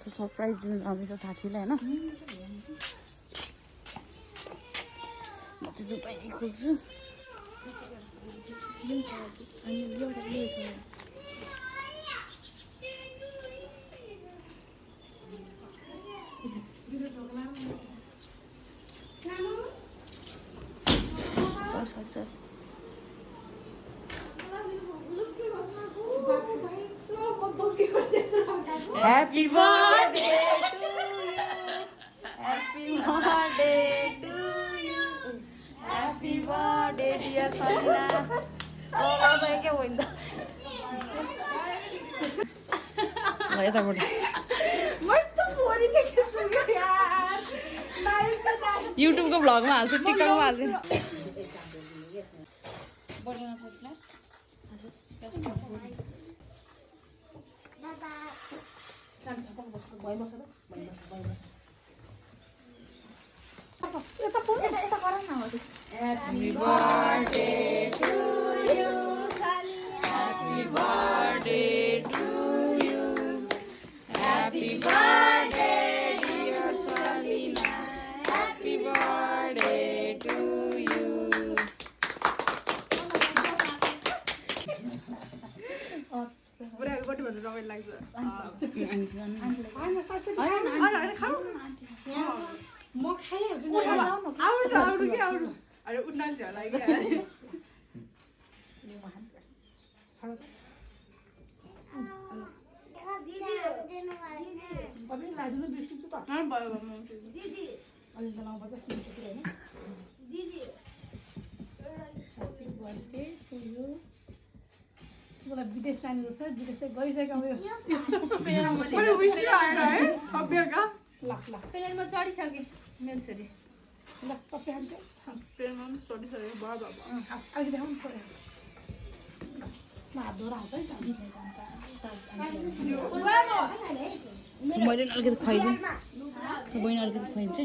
जान्छ सरप्राइज दिनु जाँदैछ साथीलाई होइन म त्यो जुत्ता यहीँ खोल्छु sir Happy birthday to you. Happy birthday to you. Happy birthday dear Salina. Oh, बाबा क्या बोल्दा? ल यताबाट मस्त फोरी देखेछु यार युट्युब को भ्लग में हाल्छु टिकटक में हाल्छु बढ्न छ क्लास दादा Happy birthday to you. Happy birthday to you. Happy birthday dear Salina. Happy birthday to you. बुढाको गोटी भन्नु रमाइलो लाग्छ म खाइहाल्छु आउनु कि आउनु अरे उठ्न झ्याउ लाग्यो मलाई विदेश जानु छ विदेश चाहिँ गइसक्यो प्लेनमा चढिसकेँ मेरो छोरी ल सबै प्लेनमा पनि चढिसकेँ बाबा अलिक देखाउनु पऱ्यो हात धोएर हाल्छ मैले अलिकति खुवाइदिउँ बहिनी अलिकति खुवाइन्छ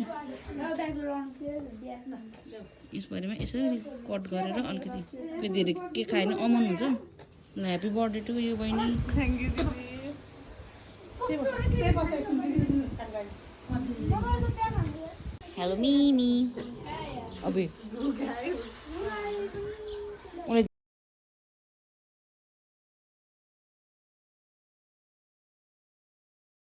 यस बारेमा यसरी कट गरेर अलिकति फेरि धेरै के खायो भने अमन हुन्छ ल ह्याप्पी बर्थडे टु यु बहिनी थ्याङ्क यू हेलो मिमी अबे